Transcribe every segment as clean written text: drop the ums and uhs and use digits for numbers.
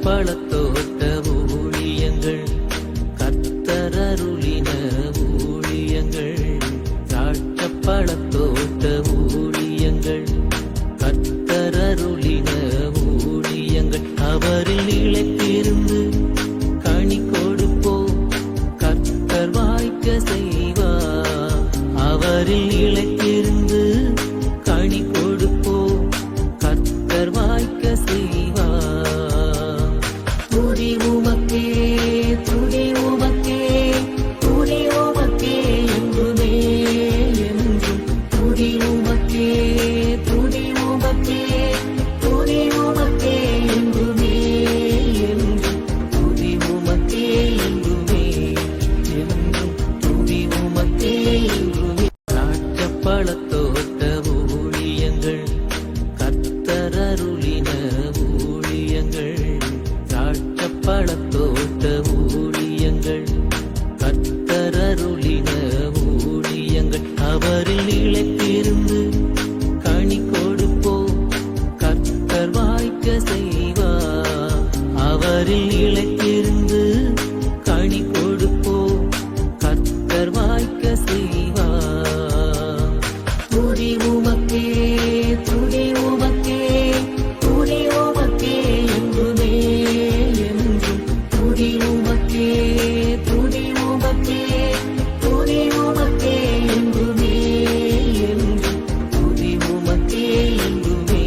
பழத்தோட்ட ஊழியங்கள் கத்தரருளின ஊழியங்கள் திராட்சை பழத்தோட்ட ஊழியங்கள் கத்தரருளின ஊழியங்கள் அவரில் நிலைத்திருந்து கனி கொடுப்போம் கத்தர் வாய்க்க செய்வார் அவரில் நிலைத்திருந்து கனி கொடுப்போம் கத்தர் வாய்க்க செய்வார் துதி உமக்கே துதி உமக்கே துதி உமக்கே என்றுமே என்றும் துதி உமக்கே துதி உமக்கே துதி உமக்கே என்றுமே என்றும் துதி உமக்கே என்றுமே என்றும் துதி உமக்கே என்றுமே திராட்சை பழத்தோட்ட ஊழியங்கள் கத்தரருளின ஊழியங்கள் திராட்சை பழத்தோட்ட ஊழியங்கள் கத்தரருளின ஊழியங்கள் அவரில் நிலைத்திருந்து கனி கொடுப்போம் கத்தர் வாய்க்க செய்வார் அவரில் நிலைத்திருந்து கனி கொடுப்போம் கத்தர் வாய்க்க செய்வார் துதி உமக்கே துதி உமக்கே துதி உமக்கே என்றுமே என்றும் துதி உமக்கே துதி உமக்கே துதி உமக்கே என்றுமே என்றும் துதி உமக்கே என்றுமே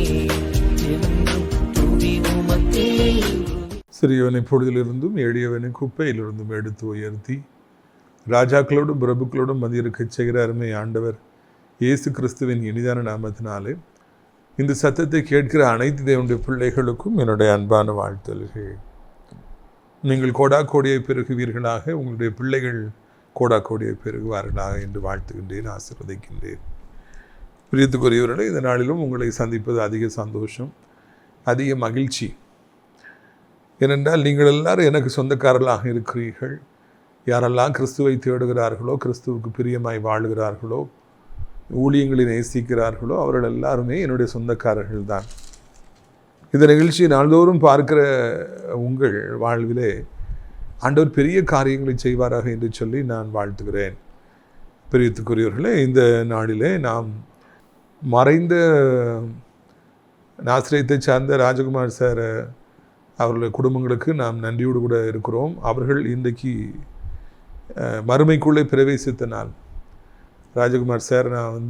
என்றும் துதி உமக்கே என்றுமே. சிறியவனை பொழுதிலிருந்தும் எளியவனை குப்பையிலிருந்தும் எடுத்து உயர்த்தி ராஜாக்களோடும் பிரபுக்களோடும் மதியிருக்கச் செய்கிற அருமை ஆண்டவர் இயேசு கிறிஸ்துவின் இனிதான நாமத்தினாலே இந்த சத்தத்தை கேட்கிற அனைத்து தேவனுடைய பிள்ளைகளுக்கும் என்னுடைய அன்பான வாழ்த்துதல்கள். நீங்கள் கோடா கோடியை பெருகுவீர்களாக, உங்களுடைய பிள்ளைகள் கோடா கோடியை பெருகுவார்களாக என்று வாழ்த்துகின்றேன், ஆசீர்வதிக்கின்றேன். பிரியத்துக்குரியவர்களே, இந்த நாளிலும் உங்களை சந்திப்பது அதிக சந்தோஷம், அதிக மகிழ்ச்சி. ஏனென்றால் நீங்கள் எல்லாரும் எனக்கு சொந்தக்காரர்களாக இருக்கிறீர்கள். யாரெல்லாம் கிறிஸ்துவை தேடுகிறார்களோ, கிறிஸ்துவுக்கு பிரியமாய் வாழுகிறார்களோ, ஊழியங்களை நேசிக்கிறார்களோ அவர்கள் எல்லாருமே என்னுடைய சொந்தக்காரர்கள் தான். இந்த நிகழ்ச்சியை நாள்தோறும் பார்க்கிற உங்கள் வாழ்விலே ஆண்டவர் பெரிய காரியங்களை செய்வாராக என்று சொல்லி நான் வாழ்த்துகிறேன். பிரியத்துக்குரியவர்களே, இந்த நாளிலே நாம் மறைந்த நாசிரியத்தை சார்ந்த ராஜகுமார் சார் அவர்களுடைய குடும்பங்களுக்கு நாம் நன்றியோடு கூட இருக்கிறோம். அவர்கள் இன்றைக்கு மறுமைக்குள்ளே பிரவேசித்த நாள். ராஜகுமார் சார் நான்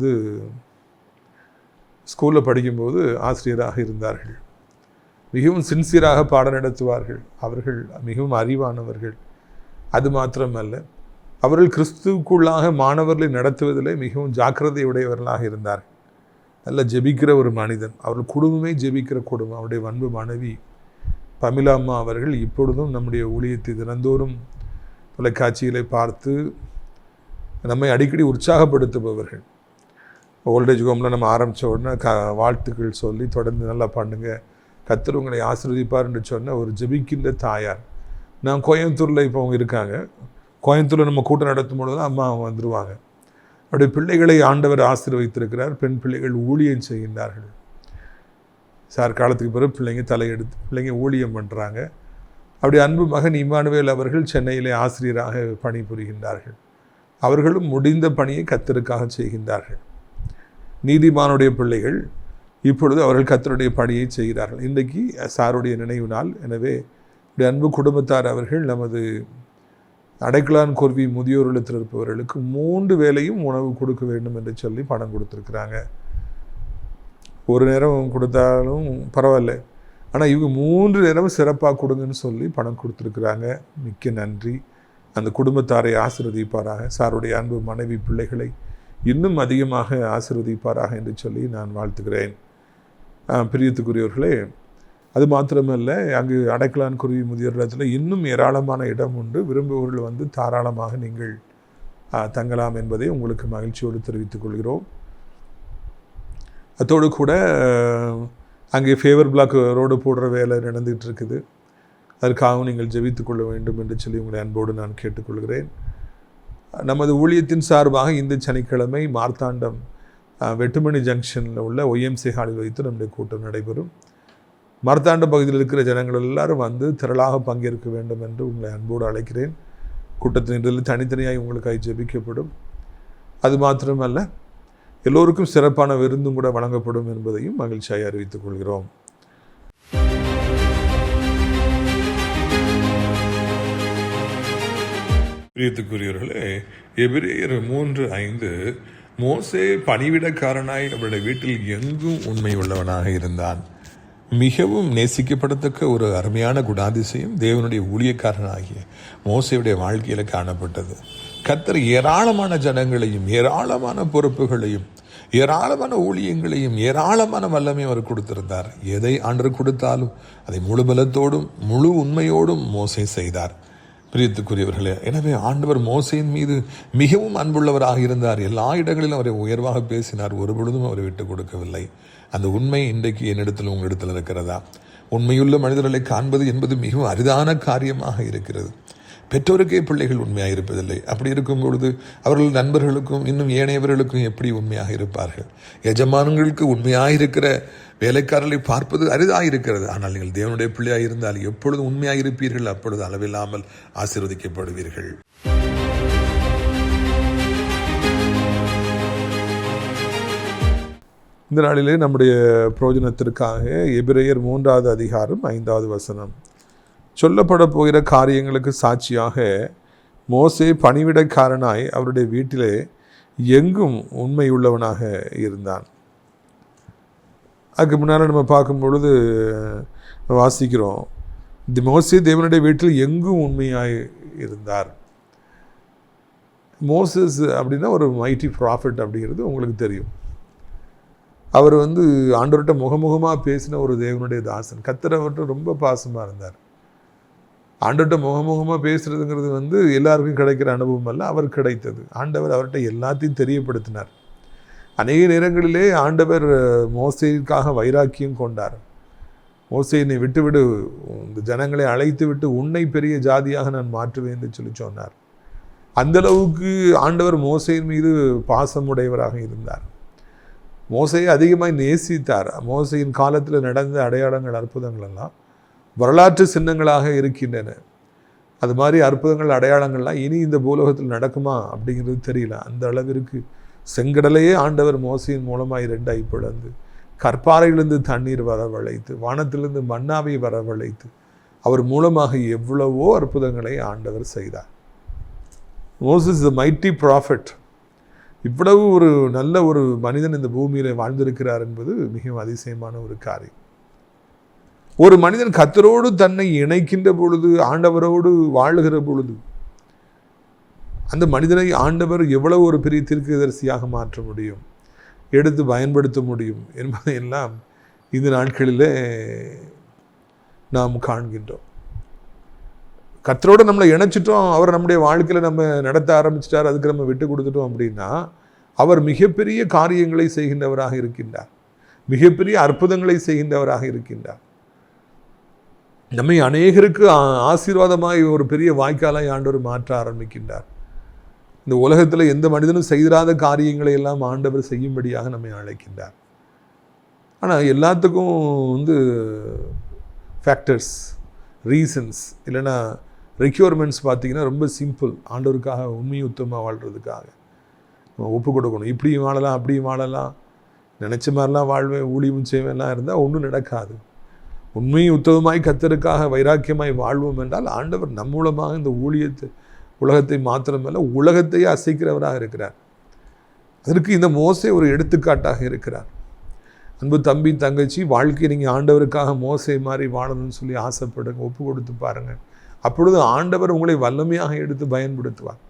ஸ்கூலில் படிக்கும்போது ஆசிரியராக இருந்தார்கள். மிகவும் சின்சியராக பாடம் நடத்துவார்கள். அவர்கள் மிகவும் அறிவானவர்கள். அது மாத்திரமல்ல, அவர்கள் கிறிஸ்துவுக்குள்ளாக மாணவர்களை நடத்துவதிலே மிகவும் ஜாக்கிரதை உடையவர்களாக இருந்தார்கள். நல்ல ஜெபிக்கிற ஒரு மனிதன். அவர்கள் குடும்பமே ஜெபிக்கிற குடும்பம். அவருடைய அன்பு மனைவி பமிலாம்மா அவர்கள் இப்பொழுதும் நம்முடைய ஊழியத்தை தினந்தோறும் தொலைக்காட்சிகளை பார்த்து நம்மை அடிக்கடி உற்சாகப்படுத்துபவர்கள். ஓல்டேஜ் ஹோமில் நம்ம ஆரம்பித்த உடனே வாழ்த்துக்கள் சொல்லி தொடர்ந்து நல்லா பண்ணுங்க, கர்த்தர் உங்களை ஆசீர்வதிப்பார் என்று சொன்ன ஒரு ஜெபிக்கின்ற தாயார். நான் கோயம்புத்தூரில் இப்போ அவங்க இருக்காங்க. கோயம்புத்தூரில் நம்ம கூட்டம் நடத்தும் பொழுது அம்மா அவங்க வந்துடுவாங்க. அவருடைய பிள்ளைகளை ஆண்டவர் ஆசீர்வதித்திருக்கிறார். பெண் பிள்ளைகள் ஊழியம் செய்கின்றார்கள். சார் காலத்துக்கு பிறகு பிள்ளைங்க தலையெடுத்து பிள்ளைங்க ஊழியம் பண்ணுறாங்க. அப்படி அன்பு மகன் இம்மானுவேல் அவர்கள் சென்னையிலே ஆசிரியராக பணிபுரிகின்றார்கள். அவர்களும் முடிந்த பணியை கர்த்தருக்காக செய்கின்றார்கள். நீதிமானுடைய பிள்ளைகள் இப்பொழுது அவர்கள் கர்த்தருடைய பணியை செய்கிறார்கள். இன்றைக்கு சாருடைய நினைவு நாள். எனவே அன்பு குடும்பத்தார் அவர்கள் நமது அடைக்கலான் கோர்வி முதியோர் இல்லத்தில் இருப்பவர்களுக்கு 3 வேளையும் உணவு கொடுக்க வேண்டும் என்று சொல்லி பணம் கொடுத்துருக்குறாங்க. ஒரு நேரம் கொடுத்தாலும் பரவாயில்ல, ஆனால் இவங்க 3 நேரமும் சிறப்பாக கொடுங்கன்னு சொல்லி பணம் கொடுத்துருக்குறாங்க. மிக்க நன்றி. அந்த குடும்பத்தாரை ஆசீர்வதிப்பாராக. சாருடைய அன்பு மனைவி பிள்ளைகளை இன்னும் அதிகமாக ஆசீர்வதிப்பாராக என்று சொல்லி நான் வாழ்த்துகிறேன். பிரியத்துக்குரியவர்களே, அது மாத்திரமல்ல, அங்கு அடைக்கலான் குருவி முதியோர் இல்லத்தில் இன்னும் ஏராளமான இடம் உண்டு. விரும்புபவர்கள் தாராளமாக நீங்கள் தங்கலாம் என்பதை உங்களுக்கு மகிழ்ச்சியோடு தெரிவித்துக் கொள்கிறோம். அதோடு கூட அங்கே ஃபேவர் பிளாக் ரோடு போடுற வேலை நடந்துகிட்டு இருக்குது. அதற்காகவும் நீங்கள் ஜெபித்துக் கொள்ள வேண்டும் என்று சொல்லி உங்களை அன்போடு நான் கேட்டுக்கொள்கிறேன். நமது ஊழியத்தின் சார்பாக இந்த சனிக்கிழமை மார்த்தாண்டம் வெட்டுமணி ஜங்ஷனில் உள்ள ஒய்எம்சி ஹாலில் வைத்து நம்முடைய கூட்டம் நடைபெறும். மார்த்தாண்ட பகுதியில் இருக்கிற ஜனங்கள் எல்லாரும் வந்து திரளாக பங்கேற்க வேண்டும் என்று உங்களை அன்போடு அழைக்கிறேன். கூட்டத்தினில் தனித்தனியாக உங்களுக்காக ஜெபிக்கப்படும். அது மாத்திரமல்ல, எல்லோருக்கும் சிறப்பான விருந்தும் கூட வழங்கப்படும் என்பதையும் மகிழ்ச்சியாக அறிவித்துக் கொள்கிறோம். பிரியத்துக்குரியவர்களே, எபிரேயர் 3:5 மோசே பணிவிடக்காரனாய் அவருடைய வீட்டில் எங்கும் உண்மை உள்ளவனாக இருந்தான். மிகவும் நேசிக்கப்படத்தக்க ஒரு அருமையான குணாதிசயம் தேவனுடைய ஊழியக்காரனாகிய மோசேயுடைய வாழ்க்கையில காணப்பட்டது. கர்த்தர் ஏராளமான ஜனங்களையும் ஏராளமான பொறுப்புகளையும் ஏராளமான ஊழியங்களையும் ஏராளமான வல்லமையும் அவர் கொடுத்திருந்தார். எதை ஆண்டவர் கொடுத்தாலும் அதை முழு பலத்தோடும் முழு உண்மையோடும் மோசே செய்தார். பிரியத்துக்குரியவர்களே, எனவே ஆண்டவர் மோசேயின் மீது மிகவும் அன்புள்ளவராக இருந்தார். எல்லா இடங்களிலும் அவரை உயர்வாக பேசினார். ஒரு பொழுதும் அவரை விட்டுக் கொடுக்கவில்லை. அந்த உண்மை இன்றைக்கு என்னிடத்தில் உங்களிடத்தில் இருக்கிறதா? உண்மையுள்ள மனிதர்களை காண்பது என்பது மிகவும் அரிதான காரியமாக இருக்கிறது. பெற்றோருக்கே பிள்ளைகள் உண்மையாக இருப்பதில்லை. அப்படி இருக்கும் பொழுது அவர்கள் நண்பர்களுக்கும் இன்னும் ஏனையவர்களுக்கும் எப்படி உண்மையாக இருப்பார்கள்? எஜமானங்களுக்கு உண்மையாக இருக்கிற வேலைக்காரர்களை பார்ப்பது அரிதாக இருக்கிறது. ஆனால் நீங்கள் தேவனுடைய பிள்ளையாக இருந்தால் எப்பொழுது உண்மையாக இருப்பீர்கள், அப்பொழுது அளவில்லாமல் ஆசீர்வதிக்கப்படுவீர்கள். இந்த நாளிலே நம்முடைய பிரயோஜனத்திற்காக எபிரேயர் 3:5 சொல்லப்பட போகிற காரியங்களுக்கு சாட்சியாக மோசே பணிவிடைக்காரனாய் அவருடைய வீட்டிலே எங்கும் உண்மையுள்ளவனாக இருந்தான். அதுக்கு முன்னால் நம்ம பார்க்கும் பொழுது வாசிக்கிறோம், மோசே தேவனுடைய வீட்டில் எங்கும் உண்மையாய் இருந்தார். மோசஸ் அப்படின்னா ஒரு மைட்டி ப்ராஃபிட் அப்படிங்கிறது உங்களுக்கு தெரியும். அவர் ஆண்டவர்கிட்ட முகமுகமாக பேசின ஒரு தேவனுடைய தாசன். கர்த்தர் அவர்கிட்ட ரொம்ப பாசமாக இருந்தார். ஆண்டவர்கிட்ட முகமுகமாக பேசுறதுங்கிறது எல்லாருக்கும் கிடைக்கிற அனுபவம் அல்ல, அவர் கிடைத்தது. ஆண்டவர் அவர்கிட்ட எல்லாத்தையும் தெரியப்படுத்தினார். அநேக நேரங்களிலே ஆண்டவர் மோசேக்காக வைராக்கியம் கொண்டார். மோசே, என்னை விட்டுவிடு, இந்த ஜனங்களை அழைத்து விட்டு உன்னை பெரிய ஜாதியாக நான் மாற்றுவேன் என்று சொன்னார். அந்தளவுக்கு ஆண்டவர் மோசேயின் மீது பாசமுடையவராக இருந்தார். மோசையை அதிகமாக நேசித்தார். மோசையின் காலத்தில் நடந்த அடையாளங்கள் அற்புதங்கள் எல்லாம் வரலாற்று சின்னங்களாக இருக்கின்றன. அது மாதிரி அற்புதங்கள் அடையாளங்கள்லாம் இனி இந்த பூலோகத்தில் நடக்குமா அப்படிங்கிறது தெரியல. அந்த அளவிற்கு செங்கடலையே ஆண்டவர் மோசையின் மூலமாக 2 பிளந்து, கற்பாறையிலிருந்து தண்ணீர் வரவழைத்து, வானத்திலிருந்து மன்னாவை வரவழைத்து, அவர் மூலமாக எவ்வளவோ அற்புதங்களை ஆண்டவர் செய்தார். Moses is a mighty prophet. இவ்வளவு ஒரு நல்ல ஒரு மனிதன் இந்த பூமியில் வாழ்ந்திருக்கிறார் என்பது மிகவும் அதிசயமான ஒரு காரியம். ஒரு மனிதன் கர்த்தரோடு தன்னை இணைக்கின்ற பொழுது, ஆண்டவரோடு வாழுகிற பொழுது, அந்த மனிதனை ஆண்டவர் எவ்வளவு ஒரு பெரிய தீர்க்கதரிசியாக மாற்ற முடியும், எடுத்து பயன்படுத்த முடியும் என்பதையெல்லாம் இந்த நாட்களிலே நாம் காண்கின்றோம். கர்த்தரோடு நம்மளை இணைச்சிட்டோம், அவர் நம்முடைய வாழ்க்கையில் நம்ம நடத்த ஆரம்பிச்சிட்டார், அதுக்கு நம்ம விட்டு கொடுத்துட்டோம் அப்படின்னா அவர் மிகப்பெரிய காரியங்களை செய்கின்றவராக இருக்கின்றார். மிகப்பெரிய அற்புதங்களை செய்கின்றவராக இருக்கின்றார். நம்மை அநேகருக்கு ஆசீர்வாதமாய் ஒரு பெரிய வாய்க்காலாய் ஆண்டவர் மாற்ற ஆரம்பிக்கின்றார். இந்த உலகத்தில் எந்த மனிதனும் செய்திராத காரியங்களை எல்லாம் ஆண்டவர் செய்யும்படியாக நம்மை அழைக்கின்றார். ஆனால் எல்லாத்துக்கும் ஃபேக்டர்ஸ், ரீசன்ஸ் இல்லைன்னா ரெக்யூர்மெண்ட்ஸ் பார்த்திங்கன்னா ரொம்ப சிம்பிள். ஆண்டவருக்காக உண்மையை உத்தமாக வாழ்கிறதுக்காக நம்ம ஒப்பு கொடுக்கணும். இப்படியும் வாழலாம், அப்படியும் வாழலாம், நினச்ச மாதிரிலாம் வாழ்வேன், ஊழியம் செய்வேன்லாம் இருந்தால் ஒன்றும் நடக்காது. உண்மையும் உத்தவமாய் கர்த்தருக்காக வைராக்கியமாய் வாழ்வோம் என்றால் ஆண்டவர் நம் மூலமாக இந்த ஊழியத்தை, உலகத்தை மாத்திரமல்ல உலகத்தையே அசைக்கிறவராக இருக்கிறார். அதற்கு இந்த மோசே ஒரு எடுத்துக்காட்டாக இருக்கிறார். அன்பு தம்பி தங்கச்சி, வாழ்க்கையை நீங்கள் ஆண்டவருக்காக மோசே மாதிரி வாழணும்னு சொல்லி ஆசைப்படுங்க, ஒப்பு கொடுத்து பாருங்கள். அப்பொழுது ஆண்டவர் உங்களை வல்லமையாக எடுத்து பயன்படுத்துவார்.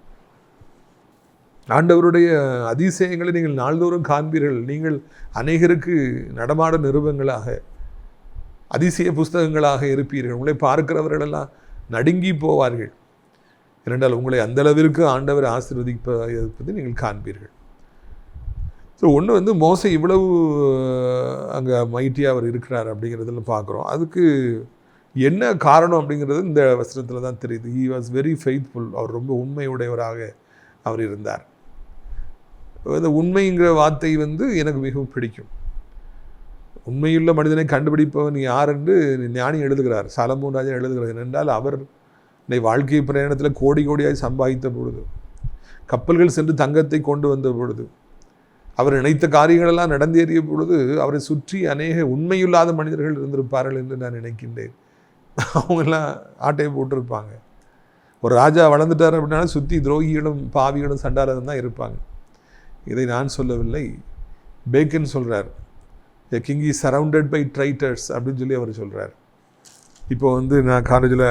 ஆண்டவருடைய அதிசயங்களை நீங்கள் நாள்தோறும் காண்பீர்கள். நீங்கள் அநேகருக்கு நடமாட நிருபங்களாக, அதிசய புஸ்தகங்களாக இருப்பீர்கள். உங்களை பார்க்கிறவர்களெல்லாம் நடுங்கி போவார்கள். இரண்டால் உங்களை அந்த அளவிற்கு ஆண்டவர் ஆசீர்வதிப்பதை நீங்கள் காண்பீர்கள். ஸோ ஒன்று மோசே இவ்வளவு அங்கே மைட்டியாக அவர் இருக்கிறார் அப்படிங்கிறதுல பார்க்குறோம். அதுக்கு என்ன காரணம் அப்படிங்கிறது இந்த வசனத்தில் தான் தெரியுது. He was very faithful. அவர் ரொம்ப உண்மையுடையவராக அவர் இருந்தார். இந்த உண்மைங்கிற வார்த்தை எனக்கு மிகவும் பிடிக்கும். உண்மையுள்ள மனிதனை கண்டுபிடிப்பவன் யார் என்று ஞானி எழுதுகிறார், சாலமோன் ராஜா எழுதுகிறார். ஏனென்றால் அவர் வாழ்க்கை பிரயாணத்தில் கோடி கோடியாய் சம்பாதித்த பொழுது, கப்பல்கள் சென்று தங்கத்தை கொண்டு வந்த பொழுது, அவர் நினைத்த காரியங்களெல்லாம் நடந்தேறிய பொழுது அவரை சுற்றி அநேக உண்மையில்லாத மனிதர்கள் இருந்திருப்பார்கள் என்று நான் நினைக்கின்றேன். அவங்கெல்லாம் ஆட்டையை போட்டிருப்பாங்க. ஒரு ராஜா வளர்ந்துட்டார் அப்படின்னாலும் சுற்றி துரோகிகளும் பாவிகளும் சண்டாளரும் தான் இருப்பாங்க. இதை நான் சொல்லவில்லை, பேக்கன் சொல்கிறார். A king is surrounded by traitors அப்படின்னு சொல்லி அவர் சொல்கிறார். இப்போ நான் காலேஜில்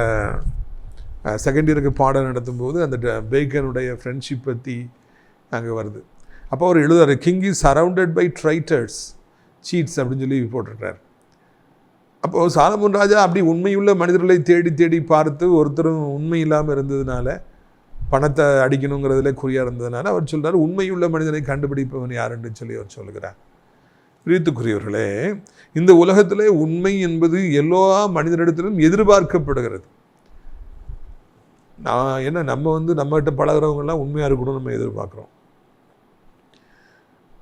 செகண்ட் இயருக்கு பாடம் நடத்தும்போது அந்த பேக்கனுடைய ஃப்ரெண்ட்ஷிப் பற்றி அங்கே வருது. அப்போ அவர் எழுதுறாரு, king is surrounded by traitors, cheats அப்படின்னு சொல்லி போட்டிருக்கிறார். அப்போது சாலமோன் ராஜா அப்படி உண்மையுள்ள மனிதர்களை தேடி தேடி பார்த்து ஒருத்தரும் உண்மை இல்லாமல் இருந்ததுனால, பணத்தை அடிக்கணுங்கிறதுல குறியாக இருந்ததுனால அவர் சொல்கிறார், உண்மையுள்ள மனிதனை கண்டுபிடிப்பவன் யாருன்னு சொல்லி அவர் சொல்கிறார். பிரியத்துக்குரியவர்களே, இந்த உலகத்திலே உண்மை என்பது எல்லா மனிதனிடத்திலும் எதிர்பார்க்கப்படுகிறது. நம்ம நம்மகிட்ட பழகிறவங்கெல்லாம் உண்மையாக இருக்கணும்னு நம்ம எதிர்பார்க்குறோம்.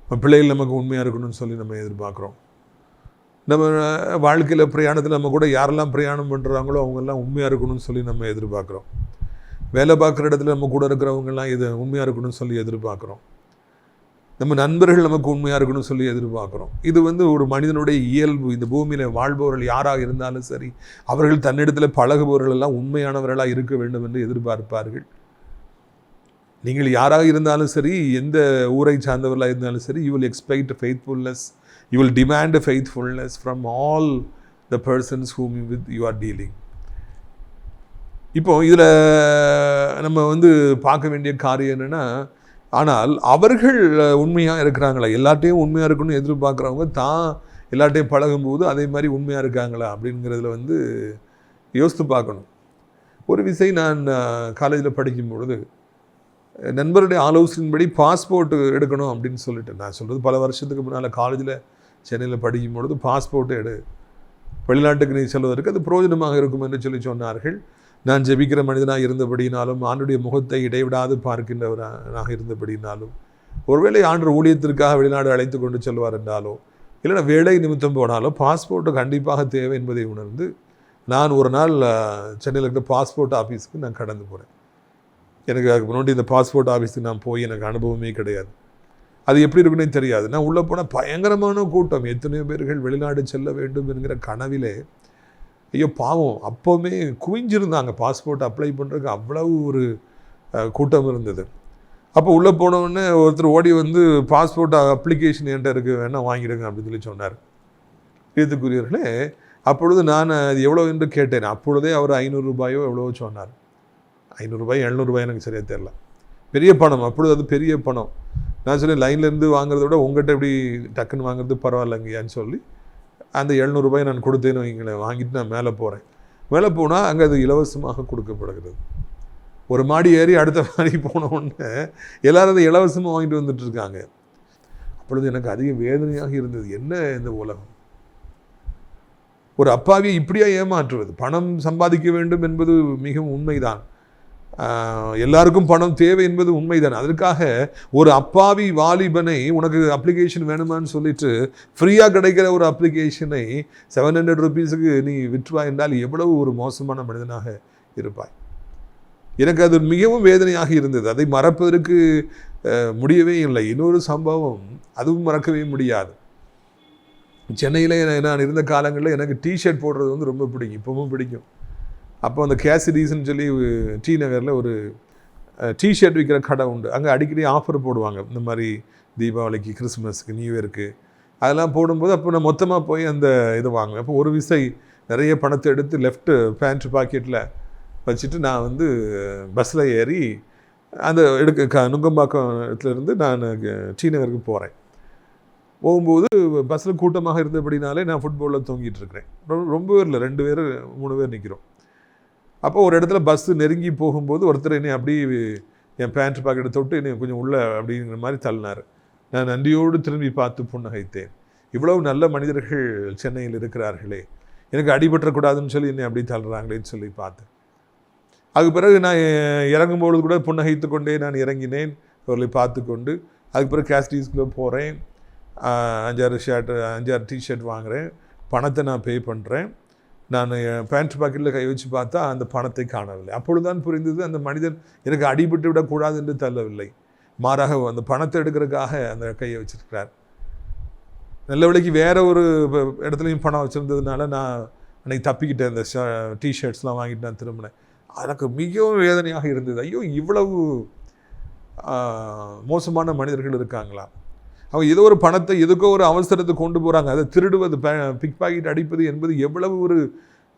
பிள்ளைகள் நமக்கு உண்மையாக இருக்கணும்னு சொல்லி நம்ம எதிர்பார்க்குறோம். நம்ம வாழ்க்கையில் பிரயாணத்தில் நம்ம கூட யாரெல்லாம் பிரயாணம் பண்ணுறாங்களோ அவங்கெல்லாம் உண்மையாக இருக்கணும்னு சொல்லி நம்ம எதிர்பார்க்குறோம். வேலை பார்க்குற இடத்துல நம்ம கூட இருக்கிறவங்கெல்லாம் இது உண்மையாக இருக்கணும்னு சொல்லி எதிர்பார்க்குறோம். நம்ம நண்பர்கள் நமக்கு உண்மையாக இருக்கணும்னு சொல்லி எதிர்பார்க்குறோம். இது ஒரு மனிதனுடைய இயல்பு. இந்த பூமியில் வாழ்பவர்கள் யாராக இருந்தாலும் சரி, அவர்கள் தன்னிடத்தில் பழகுபவர்கள் எல்லாம் உண்மையானவர்களாக இருக்க வேண்டும் என்று எதிர்பார்ப்பார்கள். நீங்கள் யாராக இருந்தாலும் சரி, எந்த ஊரை சார்ந்தவர்களாக இருந்தாலும் சரி, you will expect faithfulness, you will demand faithfulness from all the persons whom you are dealing. இப்போ இதில் நம்ம பார்க்க வேண்டிய காரியம் என்னென்னா, ஆனால் அவர்கள் உண்மையாக இருக்கிறாங்களா? எல்லாட்டையும் உண்மையாக இருக்கணும்னு எதிர்பார்க்குறவங்க தான் எல்லாட்டையும் பழகும்போது அதே மாதிரி உண்மையாக இருக்காங்களா அப்படிங்கிறதுல யோசித்து பார்க்கணும். ஒரு விஷயம், நான் காலேஜில் படிக்கும் பொழுது நண்பருடைய ஆலோசனையின்படி பாஸ்போர்ட் எடுக்கணும் அப்படின்னு சொல்லிட்டு, நான் சொல்கிறது பல வருஷத்துக்கு முன்னால் காலேஜில் சென்னையில் படிக்கும் பொழுது, பாஸ்போர்ட்டு எடு, வெளிநாட்டுக்கு நீ செல்வதற்கு அது பிரயோஜனமாக இருக்கும் என்று சொல்லி சொன்னார்கள். நான் ஜெபிக்கிற மனிதனாக இருந்தபடினாலும், ஆண்டுடைய முகத்தை இடைவிடாது பார்க்கின்றவராக இருந்தபடினாலும், ஒருவேளை ஆண்டு ஊழியத்திற்காக வெளிநாடு அழைத்து கொண்டு செல்வார் என்றாலோ, இல்லைனா வேலை நிமித்தம் போனாலோ பாஸ்போர்ட்டு கண்டிப்பாக தேவை என்பதை உணர்ந்து நான் ஒரு நாள் சென்னையில் இருக்கிற பாஸ்போர்ட் ஆஃபீஸுக்கு நான் கடந்து போகிறேன். எனக்கு அதுக்கு முன்னாடி இந்த பாஸ்போர்ட் ஆஃபீஸுக்கு நான் போய் எனக்கு அனுபவமே கிடையாது. அது எப்படி இருக்குன்னே தெரியாது. நான் உள்ளே போனால் பயங்கரமான கூட்டம். எத்தனையோ பேர்கள் வெளிநாடு செல்ல வேண்டும் என்கிற கனவிலே, ஐயோ பாவம், அப்போவுமே குவிஞ்சிருந்தாங்க. பாஸ்போர்ட் அப்ளை பண்ணுறதுக்கு அவ்வளவு ஒரு கூட்டம் இருந்தது. அப்போ உள்ளே போனவுடனே ஒருத்தர் ஓடி பாஸ்போர்ட் அப்ளிகேஷன் என்கிட்ட இருக்குது, வேணால் வாங்கிடுங்க அப்படின்னு சொல்லி சொன்னார். இதுக்குரியவர்களே, அப்பொழுது நான் அது எவ்வளோ என்று கேட்டேன். அப்பொழுதே அவர் 500 ரூபாயோ எவ்வளவோ சொன்னார். 500 ரூபாய் 700 ரூபாய் எனக்கு சரியாக தெரில. பெரிய பணம், அப்பொழுது அது பெரிய பணம். நான் சொல்லி லைன்லேருந்து வாங்குறத விட உங்கள்கிட்ட எப்படி டக்குன்னு வாங்குறது பரவாயில்லைங்கயான்னு சொல்லி அந்த 700 ரூபாய் நான் கொடுத்தேன்னு வைங்களேன். வாங்கிட்டு நான் மேலே போகிறேன். மேலே போனால் அங்கே அது இலவசமாக கொடுக்கப்படுகிறது. ஒரு மாடி ஏறி அடுத்த மாடி போன உடனே எல்லோரும் அதை இலவசமாக வாங்கிட்டு வந்துட்டுருக்காங்க. அப்பொழுது எனக்கு அதிக வேதனையாக இருந்தது. என்ன இந்த உலகம், ஒரு அப்பாவியை இப்படியா ஏமாற்றுவது? பணம் சம்பாதிக்க வேண்டும் என்பது மிகவும் உண்மைதான். எல்லாருக்கும் பணம் தேவை என்பது உண்மைதான். அதற்காக ஒரு அப்பாவி வாலிபனை உனக்கு அப்ளிகேஷன் வேணுமான்னு சொல்லிட்டு ஃப்ரீயாக கிடைக்கிற ஒரு அப்ளிகேஷனை 700 ரூபீஸுக்கு நீ விற்றுவா என்றால் எவ்வளவு ஒரு மோசமான மனிதனாக இருப்பாய். எனக்கு அது மிகவும் வேதனையாக இருந்தது. அதை மறப்பதற்கு முடியவே இல்லை. இன்னொரு சம்பவம், அதுவும் மறக்கவே முடியாது. சென்னையில் நான் இருந்த காலங்களில் எனக்கு டிஷர்ட் போடுறது ரொம்ப பிடிக்கும், இப்போவும் பிடிக்கும். அப்போ அந்த கேசிடிஸ்ன்னு சொல்லி டி நகரில் ஒரு டிஷர்ட் விற்கிற கடை உண்டு. அங்கே அடிக்கடி ஆஃபர் போடுவாங்க. இந்த மாதிரி தீபாவளிக்கு, கிறிஸ்மஸுக்கு, நியூ இயருக்கு அதெல்லாம் போடும்போது அப்போ நான் மொத்தமாக போய் அந்த இதை வாங்குவேன். அப்போ ஒரு விசை நிறைய பணத்தை எடுத்து லெஃப்ட்டு பேண்ட் பாக்கெட்டில் வச்சுட்டு நான் பஸ்ஸில் ஏறி அந்த நுங்கம்பாக்கத்துலேருந்து நான் டி நகருக்கு போகிறேன். போகும்போது பஸ்ஸில் கூட்டமாக இருந்தபடினாலே நான் ஃபுட்பாலில் தொங்கிட்டு இருக்கிறேன். ரொம்ப பேர் இல்லை, 2 பேர் 3 பேர் நிற்கிறோம். அப்போ ஒரு இடத்துல பஸ்ஸு நெருங்கி போகும்போது ஒருத்தர் என்னை அப்படி என் பேண்ட் பாக்கெட்டை தொட்டு என்னை கொஞ்சம் உள்ள அப்படிங்கிற மாதிரி தள்ளினார். நான் நன்றியோடு திரும்பி பார்த்து புன்னகைத்தேன். இவ்வளவு நல்ல மனிதர்கள் சென்னையில் இருக்கிறார்களே, எனக்கு அடிபற்றக்கூடாதுன்னு சொல்லி என்னை அப்படி தள்ளுறாங்களேன்னு சொல்லி பார்த்தேன். அதுக்கு பிறகு நான் இறங்கும்பொழுது கூட புன்னகைத்து கொண்டே நான் இறங்கினேன், அவர்களை பார்த்து கொண்டு. அதுக்கு பிறகு கேஸ்டீஸ்குள்ளே போகிறேன். 5-6 டிஷர்ட் வாங்குகிறேன், பணத்தை நான் பே பண்ணுறேன், நான் பேண்ட் பாக்கெட்டில் கை வச்சு பார்த்தா அந்த பணத்தை காணவில்லை. அப்பொழுதுதான் புரிந்தது அந்த மனிதன் எனக்கு அடிபட்டு விடக்கூடாது என்று தள்ளவில்லை, மாறாக அந்த பணத்தை எடுக்கிறதுக்காக அந்த கையை வச்சிருக்கிறார். நல்ல விலைக்கு வேற ஒரு இடத்துலையும் பணம் வச்சுருந்ததுனால நான் அன்றைக்கி தப்பிக்கிட்டேன். அந்த டிஷர்ட்ஸ்லாம் வாங்கிட்டு நான் திரும்பினேன். எனக்கு மிகவும் வேதனையாக இருந்தது. ஐயோ, இவ்வளவு மோசமான மனிதர்கள் இருக்காங்களா? அவங்க ஏதோ ஒரு பணத்தை எதுக்கோ ஒரு அவசரத்தை கொண்டு போகிறாங்க, அதை திருடுவது, பிக் பாக்கெட் அடிப்பது என்பது எவ்வளவு ஒரு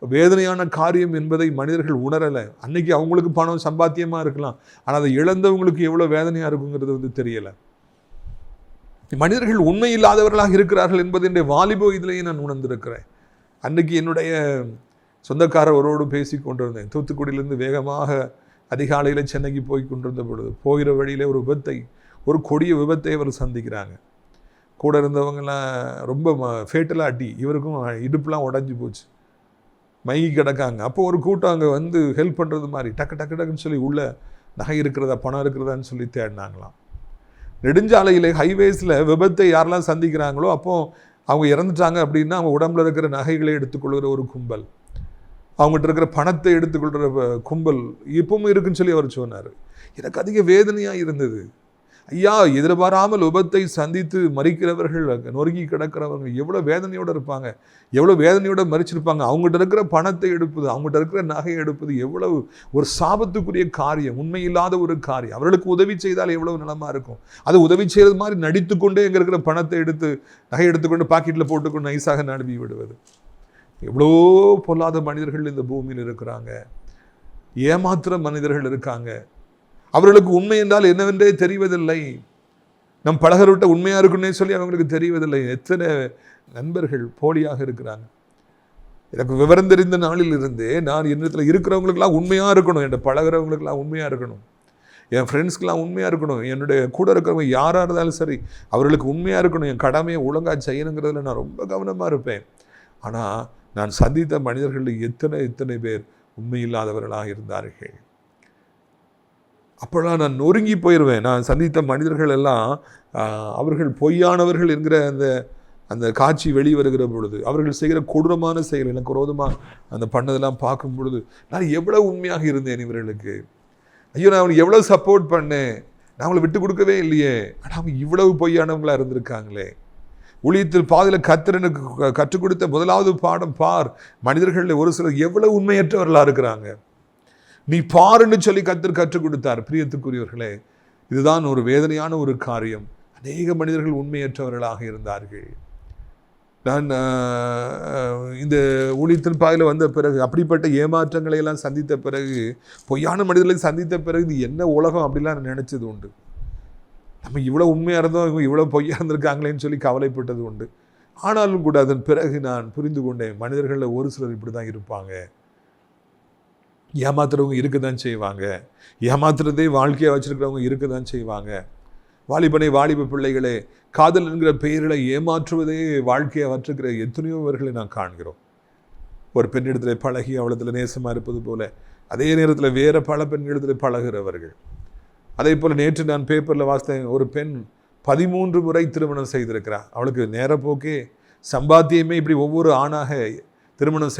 வேதனையான காரியம் என்பதை மனிதர்கள் உணரலை. அன்னைக்கு அவங்களுக்கு பணம் சம்பாத்தியமாக இருக்கலாம், ஆனால் அதை இழந்தவங்களுக்கு எவ்வளோ வேதனையாக இருக்குங்கிறது தெரியலை. மனிதர்கள் உண்மை இல்லாதவர்களாக இருக்கிறார்கள் என்பது என்னுடைய வாலிப இதிலேயே நான் உணர்ந்திருக்கிறேன். அன்னைக்கு என்னுடைய சொந்தக்காரரோடு பேசி கொண்டிருந்தேன். தூத்துக்குடியிலேருந்து வேகமாக அதிகாலையில் சென்னைக்கு போய் கொண்டிருந்த பொழுது போகிற வழியில் ஒரு கொடிய விபத்தை அவர் சந்திக்கிறாங்க. கூட இருந்தவங்களாம் ரொம்ப ஃபேட்டலாக அடி, இவருக்கும் இடுப்புலாம் உடஞ்சி போச்சு, மயங்கி கிடக்காங்க. அப்போ ஒரு கூட்டம் அங்கே வந்து ஹெல்ப் பண்ணுறது மாதிரி டக்குன்னு சொல்லி உள்ள நகை இருக்கிறதா பணம் இருக்கிறதான்னு சொல்லி தேடினாங்களாம். நெடுஞ்சாலையில் ஹைவேஸில் விபத்தை யாரெல்லாம் சந்திக்கிறாங்களோ அப்போ அவங்க இறந்துட்டாங்க அப்படின்னா அவங்க உடம்புல இருக்கிற நகைகளை எடுத்துக்கொள்கிற ஒரு கும்பல், அவங்ககிட்ட இருக்கிற பணத்தை எடுத்துக்கொள்கிற கும்பல் இப்பவும் இருக்குன்னு சொல்லி அவர் சொன்னார். எனக்கு அதிக வேதனையாக இருந்தது. ஐயா, எதிர்பாராமல் விபத்தை சந்தித்து மறிக்கிறவர்கள், நொறுங்கி கிடக்கிறவர்கள் எவ்வளோ வேதனையோடு இருப்பாங்க, எவ்வளோ வேதனையோடு மறிச்சிருப்பாங்க. அவங்ககிட்ட இருக்கிற பணத்தை எடுப்பது, அவங்ககிட்ட இருக்கிற நகையை எடுப்பது எவ்வளவு ஒரு சாபத்துக்குரிய காரியம், உண்மையில்லாத ஒரு காரியம். அவர்களுக்கு உதவி செய்தால் எவ்வளவு நலமாக இருக்கும். அது உதவி செய்கிறது மாதிரி நடித்து கொண்டே எங்கே இருக்கிற பணத்தை எடுத்து நகை எடுத்துக்கொண்டு பாக்கெட்டில் போட்டுக்கொண்டு நைஸாக நழுவி விடுவது. எவ்வளோ பொல்லாத மனிதர்கள் இந்த பூமியில் இருக்கிறாங்க, ஏமாத்துற மனிதர்கள் இருக்காங்க. அவர்களுக்கு உண்மை என்றால் என்னவென்றே தெரிவதில்லை. நம் பழகர்கிட்ட உண்மையாக இருக்குன்னே சொல்லி அவங்களுக்கு தெரிவதில்லை. எத்தனை நண்பர்கள் போலியாக இருக்கிறாங்க. எனக்கு விவரம் தெரிந்த நாளில் இருந்தே நான் என்னிடத்தில் இருக்கிறவங்களுக்கெல்லாம் உண்மையாக இருக்கணும், என் பழகிறவங்களுக்கெல்லாம் உண்மையாக இருக்கணும், என் ஃப்ரெண்ட்ஸ்க்கெலாம் உண்மையாக இருக்கணும், என்னுடைய கூட இருக்கிறவங்க யாராக இருந்தாலும் சரி அவர்களுக்கு உண்மையாக இருக்கணும், என் கடமையை ஒழுங்காக செய்யணுங்கிறதுல நான் ரொம்ப கவனமாக இருப்பேன். ஆனால் நான் சந்தித்த மனிதர்களில் எத்தனை பேர் உண்மையில்லாதவர்களாக இருந்தார்கள். அப்போல்லாம் நான் நொறுங்கி போயிடுவேன். நான் சந்தித்த மனிதர்கள் எல்லாம் அவர்கள் பொய்யானவர்கள் என்கிற அந்த காட்சி வெளிவருகிற பொழுது, அவர்கள் செய்கிற கொடூரமான செயல் எனக்கு விரோதமாக அந்த பண்ணதெல்லாம் பார்க்கும் பொழுது நான் எவ்வளோ உண்மையாக இருந்தேன் இவர்களுக்கு. ஐயோ, நான் அவனுக்கு எவ்வளோ சப்போர்ட் பண்ணேன், நான் அவங்களை விட்டு கொடுக்கவே இல்லையே. ஆனால் அவங்க இவ்வளவு பொய்யானவங்களாக இருந்திருக்காங்களே. ஊழியத்தில் பாதையில் கர்த்தருக்கு கற்றுக் கொடுத்த முதலாவது பாடம் பார், மனிதர்களில் ஒரு சிலர் எவ்வளவு உண்மையற்றவர்களாக இருக்கிறாங்க, நீ பாருன்னு சொல்லி கர்த்தர் கற்றுக் கொடுத்தார். பிரியத்துக்குரியவர்களே, இதுதான் ஒரு வேதனையான ஒரு காரியம். அநேக மனிதர்கள் உண்மையற்றவர்களாக இருந்தார்கள். நான் இந்த ஊழியத்தின் பாதையில் வந்த பிறகு அப்படிப்பட்ட ஏமாற்றங்களை எல்லாம் சந்தித்த பிறகு, பொய்யான மனிதர்களை சந்தித்த பிறகு இது என்ன உலகம் அப்படிலாம் நான் நினச்சது உண்டு. நம்ம இவ்வளோ உண்மையாக இருந்தோம், இவங்க இவ்வளோ பொய்யாக இருந்திருக்காங்களேன்னு சொல்லி கவலைப்பட்டது உண்டு. ஆனாலும் கூட அதன் பிறகு நான் புரிந்து கொண்டேன், மனிதர்களில் ஒரு சிலர் இப்படி தான் இருப்பாங்க. ஏமாத்துறவங்க இருக்க தான் செய்வாங்க, ஏமாத்துறதே வாழ்க்கையாக வச்சுருக்கிறவங்க இருக்க தான் செய்வாங்க. வாலிப பிள்ளைகளே, காதல் என்கிற பெயர்களை ஏமாற்றுவதே வாழ்க்கையாக வச்சுருக்கிற எத்தனையோ பேர்களை நான் காண்கிறோம். ஒரு பெண்ணிடத்தில் பழகி அவளத்தில் நேசமாக இருப்பது போல அதே நேரத்தில் வேறு பல பெண்களிடத்தில் பழகிறவர்கள். அதே போல் நேற்று நான் பேப்பரில் வாசித்தேன், ஒரு பெண் 13 முறை திருமணம் செய்திருக்கிறார். அவளுக்கு நேரப்போக்கே சம்பாத்தியமே இப்படி ஒவ்வொரு ஆணாக திருமணம்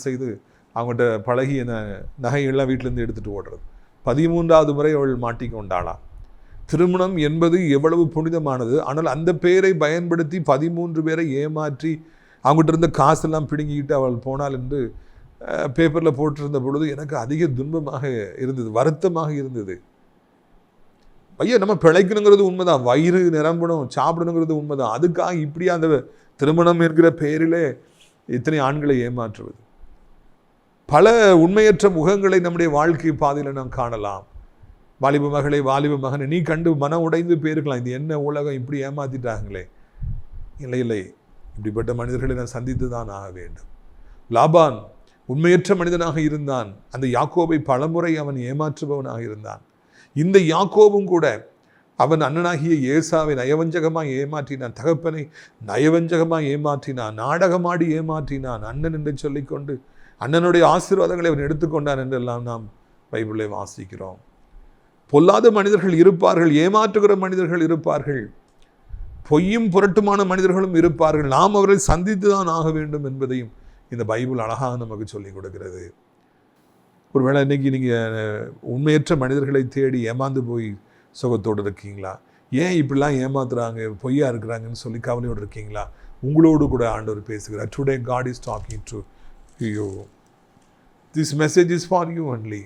செய்து அவங்கள்ட்ட பழகிய நகைகள்லாம் வீட்டிலேருந்து எடுத்துகிட்டு ஓடுறது. 13வது முறை அவள் மாட்டிக்கொண்டாளாம். திருமணம் என்பது எவ்வளவு புனிதமானது, ஆனால் அந்த பெயரை பயன்படுத்தி 13 பேரை ஏமாற்றி அவங்ககிட்ட இருந்த காசெல்லாம் பிடுங்கிக்கிட்டு அவள் போனாள் என்று பேப்பரில் போட்டிருந்த பொழுது எனக்கு அதிக துன்பமாக இருந்தது, வருத்தமாக இருந்தது. ஐயா, நம்ம பிழைக்கணுங்கிறது உண்மைதான், வயிறு நிரம்பணும், சாப்பிடணுங்கிறது உண்மைதான். அதுக்காக இப்படியா அந்த திருமணம் என்கிற பெயரிலே இத்தனை ஆண்களை ஏமாற்றுவது? பல உண்மையற்ற முகங்களை நம்முடைய வாழ்க்கை பாதையில் நாம் காணலாம். வாலிப மகளே, வாலிப மகனை, நீ கண்டு மனம் உடைந்து போயிருக்கலாம், இது என்ன உலகம், இப்படி ஏமாத்திட்டாங்களே. இல்லை, இப்படிப்பட்ட மனிதர்களை நான் சந்தித்து தான் ஆக வேண்டும். லாபான் உண்மையற்ற மனிதனாக இருந்தான். அந்த யாக்கோபை பலமுறை அவன் ஏமாற்றுபவனாக இருந்தான். இந்த யாக்கோபும் கூட அவன் அண்ணனாகிய ஏசாவை நயவஞ்சகமாக ஏமாற்றினான், தகப்பனை நயவஞ்சகமாக ஏமாற்றினான், நாடகமாடி ஏமாற்றினான், அண்ணன் என்று சொல்லிக்கொண்டு அண்ணனுடைய ஆசீர்வாதங்களை அவன் எடுத்துக்கொண்டான் என்றெல்லாம் நாம் பைபிளை வாசிக்கிறோம். பொல்லாத மனிதர்கள் இருப்பார்கள், ஏமாற்றுகிற மனிதர்கள் இருப்பார்கள், பொய்யும் புரட்டுமான மனிதர்களும் இருப்பார்கள். நாம் அவர்களை சந்தித்து தான் ஆக வேண்டும் என்பதையும் இந்த பைபிள் அழகாக நமக்கு சொல்லிக் கொடுக்கிறது. ஒருவேளை இன்னைக்கு நீங்கள் உண்மையற்ற மனிதர்களை தேடி ஏமாந்து போய் சுகத்தோடு இருக்கீங்களா? ஏன் இப்படிலாம் ஏமாத்துறாங்க, பொய்யா இருக்கிறாங்கன்னு சொல்லி கவலையோடு இருக்கீங்களா? உங்களோடு கூட ஆண்டவர் பேசுகிறார். Today God is talking to you. This message is for you only.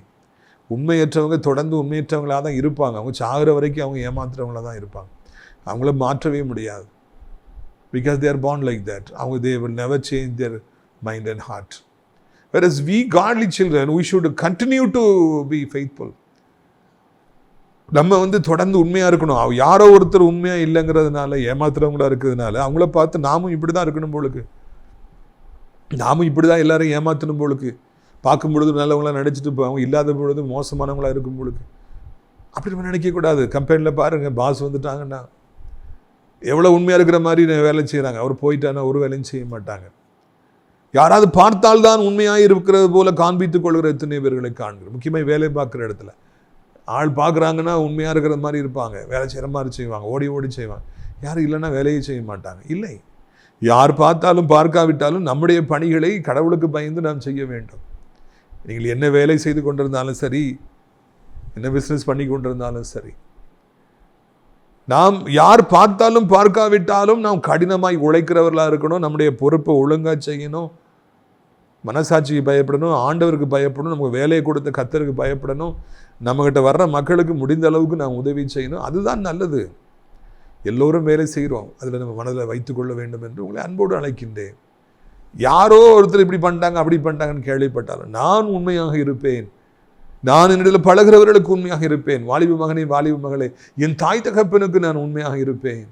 உண்மையற்றவங்க தொடர்ந்து உண்மையற்றவங்களாக தான் இருப்பாங்க. அவங்க சாகிற வரைக்கும் அவங்க ஏமாத்துறவங்களாக தான் இருப்பாங்க. அவங்கள மாற்றவே முடியாது. Because they are born like that. அவங்க they will never change their mind and heart. Whereas we godly children, we should continue to be faithful. நம்ம தொடர்ந்து உண்மையாக இருக்கணும். யாரோ ஒருத்தர் உண்மையாக இல்லைங்கிறதுனால, ஏமாத்துறவங்களா இருக்கிறதுனால அவங்கள பார்த்து நாமும் இப்படி தான் இருக்கணும் போலுக்கு, நாமும் இப்படி தான் எல்லாரும் ஏமாற்றணும் போலுக்கு, பார்க்கும் பொழுது நல்லவங்களாம் நடிச்சிட்டு அவங்க இல்லாத பொழுது மோசமானவங்களாக இருக்கும் பொழுது அப்படி நம்ம நினைக்கக்கூடாது. கம்பெனியில் பாருங்கள், பாஸ் வந்துட்டாங்கன்னா எவ்வளோ உண்மையாக இருக்கிற மாதிரி வேலை செய்கிறாங்க. அவர் போயிட்டானா ஒரு வேலையும் செய்ய மாட்டாங்க. யாராவது பார்த்தால்தான் உண்மையாக இருக்கிறது போல காண்பித்துக் கொள்கிற எத்தனை பேர்களை காண்கிறோம். முக்கியமாக வேலை பார்க்குற இடத்துல ஆள் பார்க்குறாங்கன்னா உண்மையாக இருக்கிற மாதிரி இருப்பாங்க, வேலை செய்கிற மாதிரி செய்வாங்க, ஓடி ஓடி செய்வாங்க. யாரும் இல்லைன்னா வேலையை செய்ய மாட்டாங்க. இல்லை, யார் பார்த்தாலும் பார்க்காவிட்டாலும் நம்முடைய பணிகளை கடவுளுக்கு பயந்து நாம் செய்ய வேண்டும். நீங்கள் என்ன வேலை செய்து கொண்டிருந்தாலும் சரி, என்ன பிஸ்னஸ் பண்ணி கொண்டிருந்தாலும் சரி, நாம் யார் பார்த்தாலும் பார்க்காவிட்டாலும் நாம் கடினமாய் உழைக்கிறவர்களாக இருக்கணும். நம்முடைய பொறுப்பை ஒழுங்காக செய்யணும், மனசாட்சிக்கு பயப்படணும், ஆண்டவருக்கு பயப்படணும், நமக்கு வேலையை கொடுத்த கர்த்தருக்கு பயப்படணும், நம்மகிட்ட வர்ற மக்களுக்கு முடிந்த அளவுக்கு நாம் உதவி செய்யணும். அதுதான் நல்லது. எல்லோரும் வேலை செய்கிறோம், அதில் நம்ம மனதில் வைத்துக்கொள்ள வேண்டும் என்று உங்களை அன்போடு அழைக்கின்றேன். யாரோ ஒருத்தர் இப்படி பண்ணிட்டாங்க அப்படி பண்ணிட்டாங்கன்னு கேள்விப்பட்டாலும் நான் உண்மையாக இருப்பேன். நான் என்னிடத்தில் பழகிறவர்களுக்கு உண்மையாக இருப்பேன். வாலிப மகனே, வாலிப மகளே, என் தாய் தகப்பனுக்கு நான் உண்மையாக இருப்பேன்,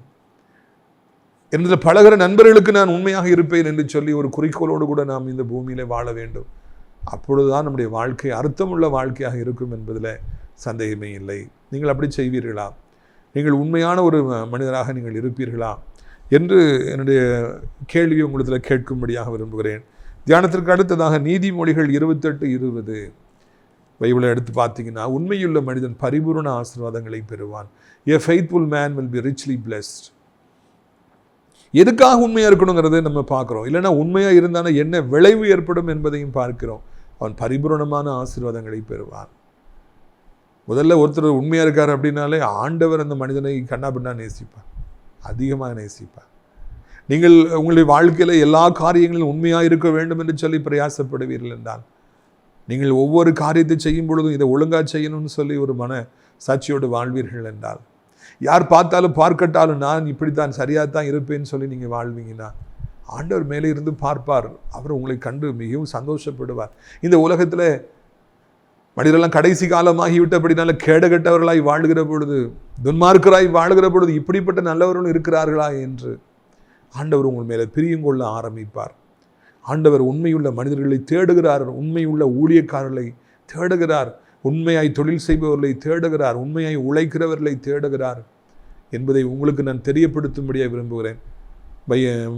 என்னிடத்தில் பழகிற நண்பர்களுக்கு நான் உண்மையாக இருப்பேன் என்று சொல்லி ஒரு குறிக்கோளோடு கூட நாம் இந்த பூமியிலே வாழ வேண்டும். அப்பொழுதுதான் நம்முடைய வாழ்க்கை அர்த்தமுள்ள வாழ்க்கையாக இருக்கும் என்பதில் சந்தேகமே இல்லை. நீங்கள் அப்படி செய்வீர்களா? நீங்கள் உண்மையான ஒரு மனிதராக நீங்கள் இருப்பீர்களா என்று என்னுடைய கேள்வியை உங்களிடத்தில் கேட்கும்படியாக விரும்புகிறேன். தியானத்திற்கு அடுத்ததாக நீதிமொழிகள் 28:20 பைபிளை எடுத்து பார்த்தீங்கன்னா, உண்மையுள்ள மனிதன் பரிபூர்ண ஆசீர்வாதங்களை பெறுவான். A faithful man will be richly blessed. எதுக்காக உண்மையாக இருக்கணுங்கிறத நம்ம பார்க்குறோம். இல்லைன்னா உண்மையாக இருந்தாலும் என்ன விளைவு ஏற்படும் என்பதையும் பார்க்கிறோம். அவன் பரிபூர்ணமான ஆசீர்வாதங்களை பெறுவான். முதல்ல ஒருத்தர் உண்மையாக இருக்கார் அப்படின்னாலே ஆண்டவர் அந்த மனிதனை கண்ணாபின்னா நேசிப்பார், அதிகமாக நேசிப்பார். நீங்கள் உங்களுடைய வாழ்க்கையில் எல்லா காரியங்களிலும் உண்மையாக இருக்க வேண்டும் என்று சொல்லி பிரயாசப்படுவீர்கள் என்றால், நீங்கள் ஒவ்வொரு காரியத்தை செய்யும் பொழுதும் இதை ஒழுங்காக செய்யணும்னு சொல்லி ஒரு மன சாட்சியோடு வாழ்வீர்கள் என்றால், யார் பார்த்தாலும் பார்க்கட்டாலும் நான் இப்படித்தான் சரியாக தான் இருப்பேன்னு சொல்லி நீங்கள் வாழ்வீங்கன்னா, ஆண்டவர் மேலே இருந்து பார்ப்பார். அவர் உங்களை கண்டு மிகவும் சந்தோஷப்படுவார். இந்த உலகத்தில் மனிதரெல்லாம் கடைசி காலமாகிவிட்டபடினால கேடுகட்டவர்களாய் வாழ்கிற பொழுது, துன்மார்க்கராய் வாழ்கிற பொழுது இப்படிப்பட்ட நல்லவர்களும் இருக்கிறார்களா என்று ஆண்டவர் உங்கள் மேலே பிரியம் கொள்ள ஆரம்பிப்பார். ஆண்டவர் உண்மையுள்ள மனிதர்களை தேடுகிறார், உண்மையுள்ள ஊழியக்காரர்களை தேடுகிறார், உண்மையாய் தொழில் செய்பவர்களை தேடுகிறார், உண்மையாய் உழைக்கிறவர்களை தேடுகிறார் என்பதை உங்களுக்கு நான் தெரியப்படுத்தும்படியாக விரும்புகிறேன்.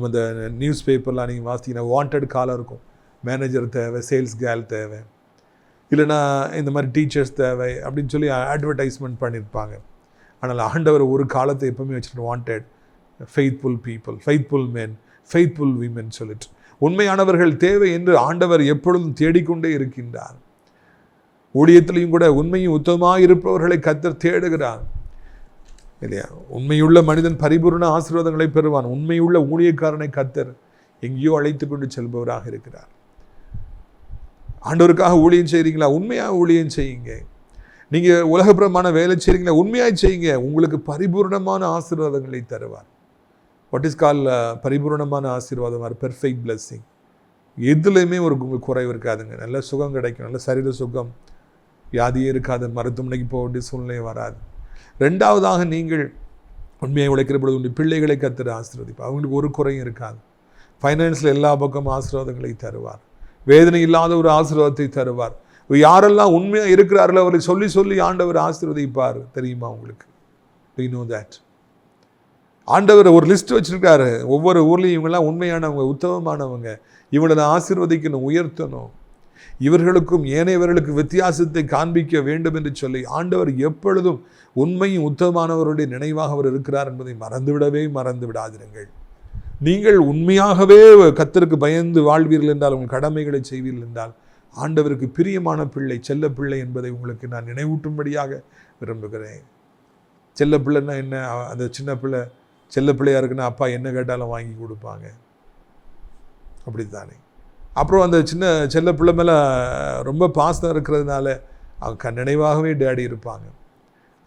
அந்த நியூஸ் பேப்பர்லாம் நீங்கள் வாசித்தீங்கன்னா வாண்டட் காலம் இருக்கும். மேனேஜர் தேவை, சேல்ஸ் கேர்ள் தேவை, இல்லைனா இந்த மாதிரி டீச்சர்ஸ் தேவை அப்படின்னு சொல்லி அட்வர்டைஸ்மெண்ட் பண்ணியிருப்பாங்க. ஆனால் ஆண்டவர் ஒரு காலத்தை எப்பவுமே வச்சுட்டு வாண்டட் ஃபெய்த்ஃபுல் பீப்புள், ஃபெய்த்ஃபுல் மென், ஃபெய்த்ஃபுல் விமென் சொல்லிட்டு உண்மையானவர்கள் தேவை என்று ஆண்டவர் எப்பொழுதும் தேடிக்கொண்டே இருக்கின்றார். ஊழியத்திலையும் கூட உண்மையும் உத்தமமாக இருப்பவர்களை கர்த்தர் தேடுகிறார் இல்லையா? உண்மையுள்ள மனிதன் பரிபூர்ண ஆசீர்வாதங்களை பெறுவான். உண்மையுள்ள ஊழியக்காரனை கர்த்தர் எங்கேயோ அழைத்து கொண்டு செல்பவராக இருக்கிறார். ஆண்டவருக்காக ஊழியம் செய்கிறீங்களா? உண்மையாக ஊழியம் செய்யுங்க. நீங்கள் உலகப்பிரமான வேலை செய்கிறீங்களா? உண்மையாக செய்யுங்க. உங்களுக்கு பரிபூர்ணமான ஆசீர்வாதங்களை தருவார். வாட் இஸ் கால் பரிபூர்ணமான ஆசீர்வாதம், ஆர் பெர்ஃபெக்ட் பிளெஸ்ஸிங். எதுலையுமே ஒரு குறைவு இருக்காதுங்க. நல்ல சுகம் கிடைக்கும், நல்ல சரீர சுகம், வியாதியே இருக்காது, மருத்துவமனைக்கு போக வேண்டிய சூழ்நிலை வராது. ரெண்டாவதாக, நீங்கள் உண்மையாக உழைக்கிற பொழுது உங்களுடைய பிள்ளைகளை கர்த்தர் ஆசீர்வதிப்பார். அவங்களுக்கு ஒரு குறையும் இருக்காது. ஃபைனான்ஸில் எல்லா பக்கமும் ஆசீர்வாதங்களை தருவார். வேதனை இல்லாத ஒரு ஆசீர்வாதத்தை தருவார். யாரெல்லாம் உண்மையாக இருக்கிறார்களோ அவரை சொல்லி சொல்லி ஆண்டவர் ஆசீர்வதிப்பார். தெரியுமா உங்களுக்கு? we know that. ஆண்டவர் ஒரு லிஸ்ட் வச்சுருக்காரு. ஒவ்வொரு ஊர்லேயும் இவங்கெல்லாம் உண்மையானவங்க, உத்தமமானவங்க, இவங்களை நான் ஆசீர்வதிக்கணும், உயர்த்தணும். இவர்களுக்கும் ஏனையவர்களுக்கு வித்தியாசத்தை காண்பிக்க வேண்டும் என்று சொல்லி ஆண்டவர் எப்பொழுதும் உண்மையும் உத்தமமானவருடைய நினைவாக அவர் இருக்கிறார் என்பதை மறந்து விடாதிருங்கள். நீங்கள் உண்மையாகவே கர்த்தருக்கு பயந்து வாழ்வீர்கள் என்றால், உங்கள் கடமைகளை செய்வீர்கள் என்றால், ஆண்டவருக்கு பிரியமான பிள்ளை, செல்ல பிள்ளை என்பதை உங்களுக்கு நான் நினைவூட்டும்படியாக விரும்புகிறேன். செல்ல பிள்ளைன்னா என்ன? அந்த சின்ன பிள்ளை செல்ல பிள்ளையாக இருக்குன்னா அப்பா என்ன கேட்டாலும் வாங்கி கொடுப்பாங்க, அப்படித்தானே? அப்புறம் அந்த சின்ன செல்ல பிள்ளை மேலே ரொம்ப பாசம் இருக்கிறதுனால அவங்க நினைவாகவே டேடி இருப்பாங்க.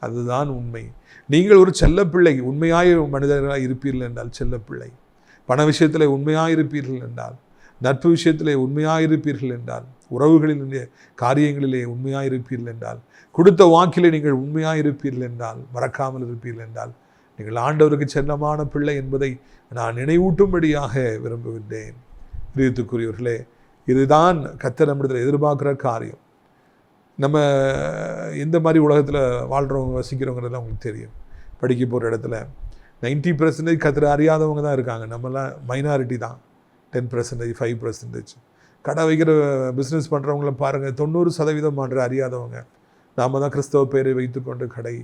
அதுதான் உண்மை. நீங்கள் ஒரு செல்ல பிள்ளை, உண்மையாய் மனிதர்களாக இருப்பீர்கள் என்றால் செல்ல பிள்ளை, பண விஷயத்தில் உண்மையாக இருப்பீர்கள் என்றால், நட்பு விஷயத்திலே உண்மையாக இருப்பீர்கள் என்றால், உறவுகளிலே காரியங்களிலே உண்மையாக இருப்பீர்கள் என்றால், கொடுத்த வாக்கிலே நீங்கள் உண்மையாக இருப்பீர்கள் என்றால், மறக்காமல் இருப்பீர்கள் என்றால், நீங்கள் ஆண்டவருக்கு செல்லமான பிள்ளை என்பதை நான் நினைவூட்டும்படியாக விரும்புகின்றேன். பிரியத்துக்குரியவர்களே, இதுதான் கர்த்தர் நம்மிடத்தில் எதிர்பார்க்குற காரியம். நம்ம எந்த மாதிரி உலகத்தில் வாழ்கிறவங்க வசிக்கிறவங்கிறதுலாம் உங்களுக்கு தெரியும். படிக்க போகிற இடத்துல 90% கர்த்தரை அறியாதவங்க தான் இருக்காங்க. நம்மளாம் மைனாரிட்டி தான், 10%, 5%. கடை வைக்கிற பிஸ்னஸ் பண்ணுறவங்கள பாருங்கள், 90% அறியாதவங்க. நாம் தான் கிறிஸ்தவ பேரை வைத்துக்கொண்டு கடை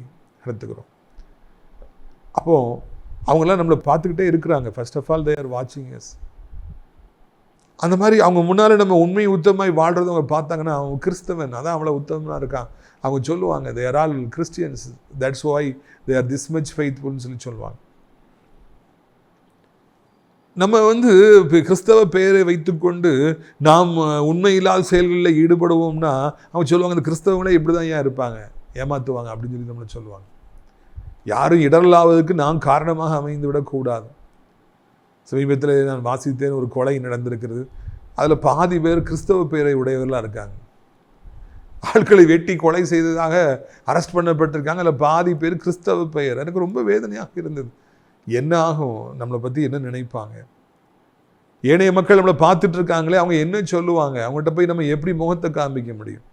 நடத்துக்கிறோம். அப்போது அவங்களாம் நம்மளை பார்த்துக்கிட்டே இருக்கிறாங்க. First of all, they are வாட்சிங் எஸ். அந்த மாதிரி அவங்க முன்னால் நம்ம உண்மை உத்தமாய் வாழ்கிறதவங்க பார்த்தாங்கன்னா அவங்க கிறிஸ்தவன், அதான் அவ்வளோ உத்தமனாக இருக்கான். அவங்க சொல்லுவாங்க, they are all Christians, that's why they are this much ஃபெய்த்ஃபுல்னு சொல்லி சொல்லுவாங்க. நம்ம கிறிஸ்தவ பெயரை வைத்துக்கொண்டு நாம் உண்மையில்லாத செயல்களில் ஈடுபடுவோம்னா அவங்க சொல்லுவாங்க, இந்த கிறிஸ்தவங்களே இப்படி தான் ஏன் இருப்பாங்க, ஏமாற்றுவாங்க அப்படின்னு சொல்லி நம்மளை சொல்லுவாங்க. யாரும் இடரலாவதுக்கு நாம் காரணமாக அமைந்து விடக்கூடாது. சமீபத்தில் நான் வாசித்தேன், ஒரு கொலை நடந்திருக்கிறது. அதில் பாதி பேர் கிறிஸ்தவ பெயரை உடையவர்களாக இருக்காங்க. ஆட்களை வெட்டி கொலை செய்ததாக அரெஸ்ட் பண்ணப்பட்டிருக்காங்க. அதில் பாதி பேர் கிறிஸ்தவ பெயர். எனக்கு ரொம்ப வேதனையாக இருந்தது. என்ன ஆகும், நம்மளை பற்றி என்ன நினைப்பாங்க? ஏனைய மக்கள் நம்மளை பார்த்துட்டு இருக்காங்களே, அவங்க என்ன சொல்லுவாங்க? அவங்கள்ட்ட போய் நம்ம எப்படி முகத்தை காண்பிக்க முடியும்?